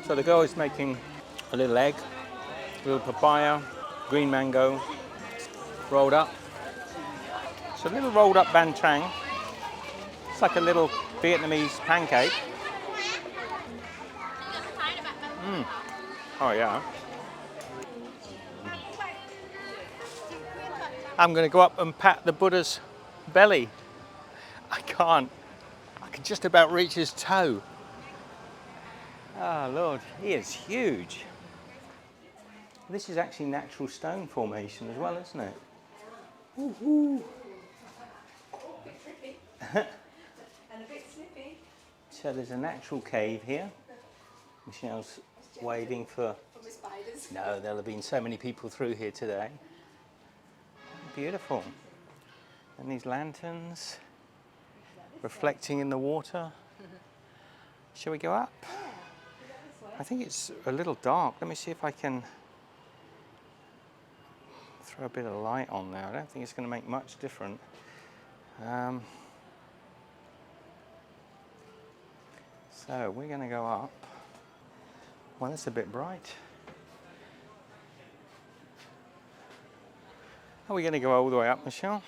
So the girl is making a little egg, a little papaya, green mango, rolled up. It's a little rolled up banh It's like a little Vietnamese pancake. Oh yeah. I'm going to go up and pat the Buddha's belly. I can't. I can just about reach his toe. Ah, Lord, he is huge. This is actually natural stone formation as well, isn't it? Woo-hoo. And a bit snippy. So there's a natural cave here. Michelle's waiting for... the spiders. No, there'll have been so many people through here today. Beautiful. And these lanterns reflecting in the water. Shall we go up? I think it's a little dark. Let me see if I can throw a bit of light on there. I don't think it's going to make much difference. So we're going to go up. Well, it's a bit bright. Are we going to go all the way up, Michelle?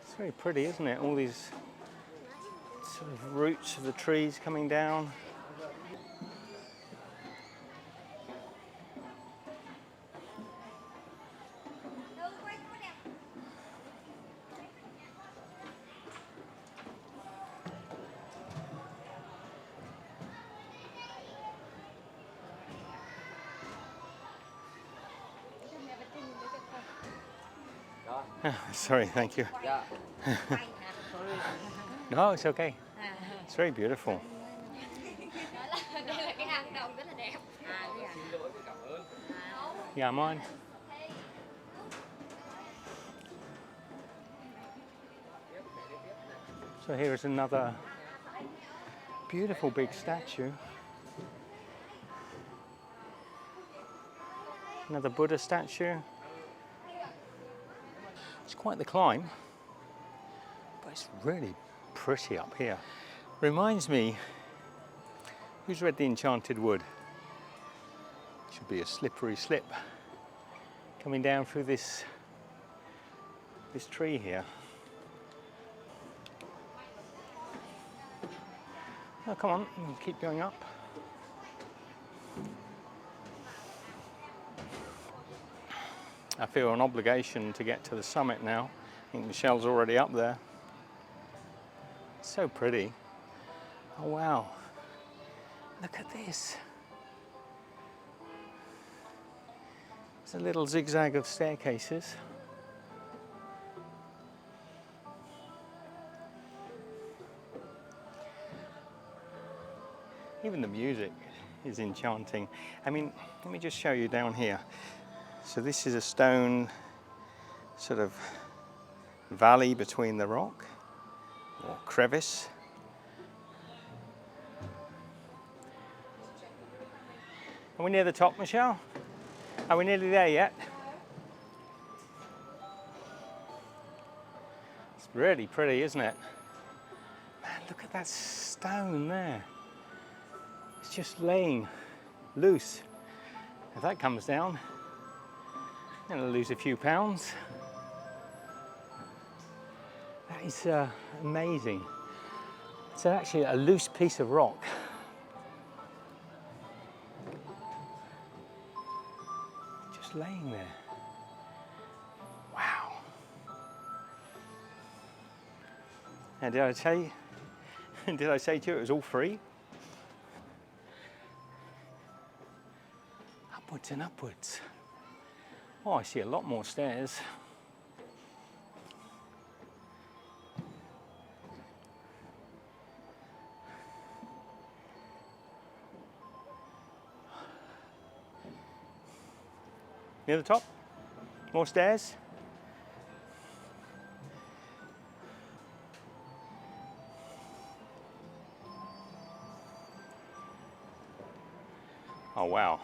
It's very pretty, isn't it? All these sort of roots of the trees coming down. Sorry, thank you. No, it's okay. It's very beautiful. Yeah, mine. So here is another beautiful big statue. Another Buddha statue. It's quite the climb, but it's really pretty up here. Reminds me, who's read The Enchanted Wood? Should be a slippery slip coming down through this tree here. Oh, come on, we'll keep going up. I feel an obligation to get to the summit now. I think Michelle's already up there. It's so pretty. Oh wow, look at this. It's a little zigzag of staircases. Even the music is enchanting. I mean, let me just show you down here. So this is a stone sort of valley between the rock, or crevice. Are we near the top, Michelle? Are we nearly there yet? It's really pretty, isn't it? Man, look at that stone there. It's just laying loose. If that comes down, I'm going to lose a few pounds. That is amazing. It's actually a loose piece of rock. Just laying there. Wow. And did I say to you it was all free? Upwards and upwards. Oh, I see a lot more stairs. Near the top? More stairs? Oh, wow.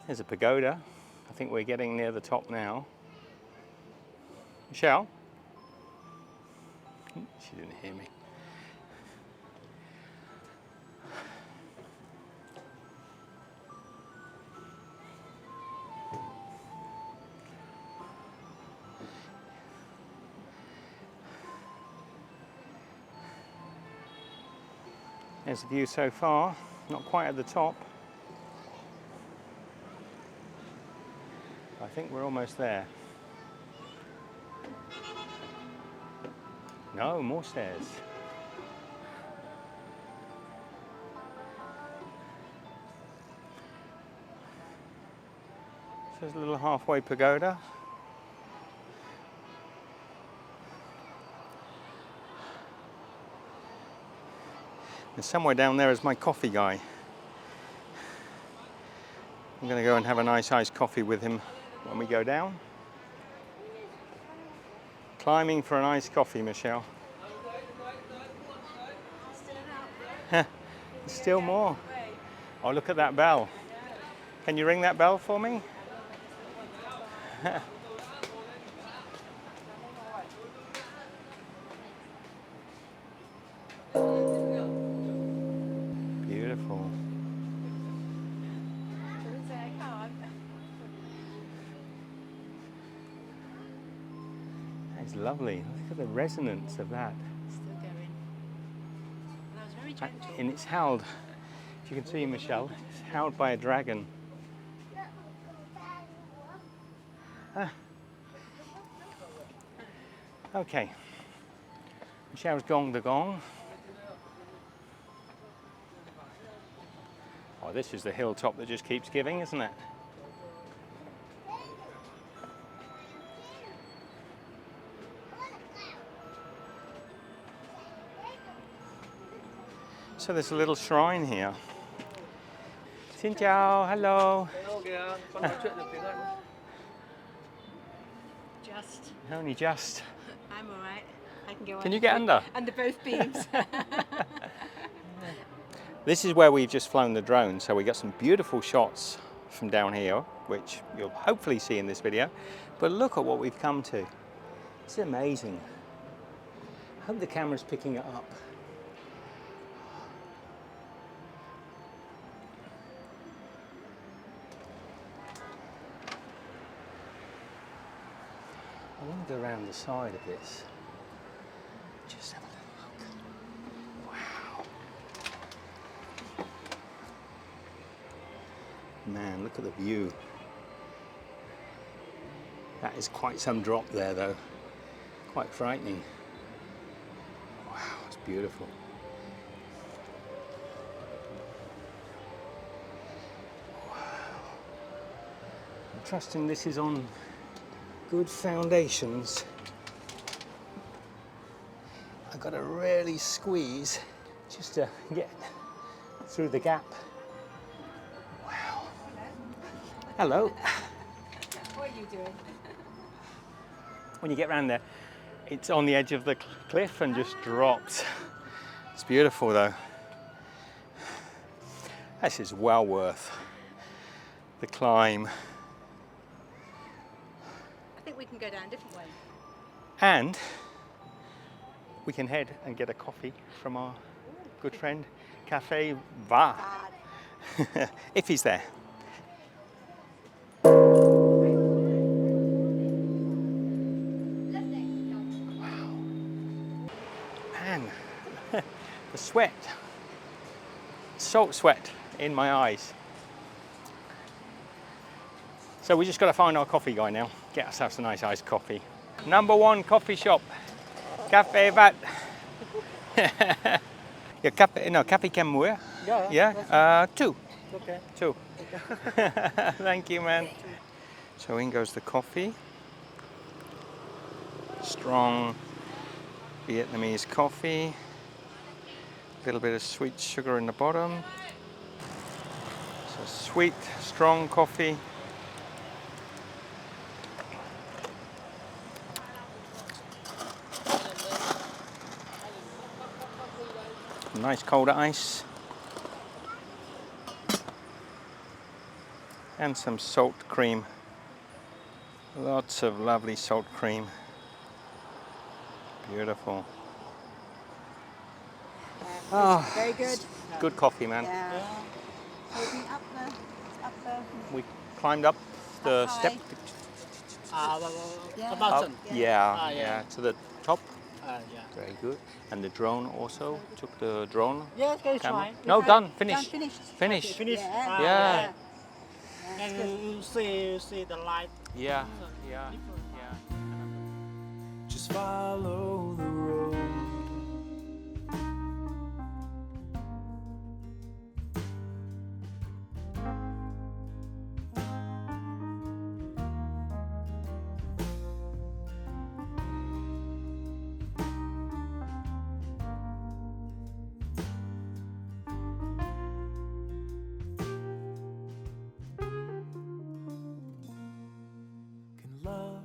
There's a pagoda. I think we're getting near the top now. Michelle? She didn't hear me. There's the view so far, not quite at the top. I think we're almost there. No, more stairs. So there's a little halfway pagoda. And somewhere down there is my coffee guy. I'm going to go and have a nice iced coffee with him when we go down. Climbing for an iced coffee, Michelle. Still more. Oh, look at that bell. Can you ring that bell for me? Beautiful. That's lovely. Look at the resonance of that. Still going. That was very gentle. And it's held, if you can see, Michelle, it's held by a dragon. Okay. Michelle's gonged the gong. Oh, this is the hilltop that just keeps giving, isn't it? So there's a little shrine here. Xin chào, hello. Just. Only just. I'm all right. I can go Can you get under? Under both beams. This is where we've just flown the drone, so we got some beautiful shots from down here, which you'll hopefully see in this video. But look at what we've come to. It's amazing. I hope the camera's picking it up. I want to go around the side of this. Just have a little look. Wow. Man, look at the view. That is quite some drop there, though. Quite frightening. Wow, it's beautiful. Wow. I'm trusting this is on good foundations. I've got to really squeeze just to get through the gap. Wow. Hello. What are you doing? When you get around there, it's on the edge of the cliff and just drops. It's beautiful though. This is well worth the climb. I think we can go down a different way. And we can head and get a coffee from our good friend Cafe Va, if he's there. Man, the sweat, salt sweat in my eyes. So we just got to find our coffee guy now, get ourselves a nice iced coffee. Number one coffee shop, Cafe Vat. Your cafe, no, cafe camera. Yeah. Two. Okay. Two. Thank you, man. So in goes the coffee. Strong Vietnamese coffee. A little bit of sweet sugar in the bottom. So sweet, strong coffee. Nice cold ice. And some salt cream. Lots of lovely salt cream. Beautiful. Oh, Very good. good coffee, man. Yeah. Maybe up the. We climbed up the Up high. step. Yeah. The mountain. Yeah, Yeah. yeah, to the top. Yeah. Very good. And the drone also. Took the drone. Yeah, okay, camera. try. No, done. Finished. Finished. Finished. Finish. Yeah. Yeah. And you see the light. Yeah, yeah, yeah. Just follow the road. Can love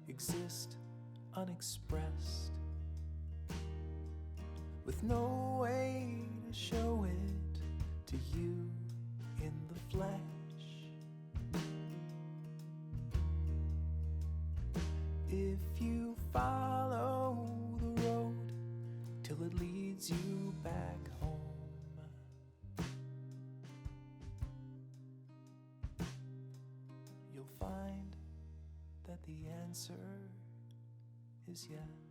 exist unexpressed, with no way to show it to you in the flesh? If you follow the road till it leads you back home, you'll find that the answer is yes.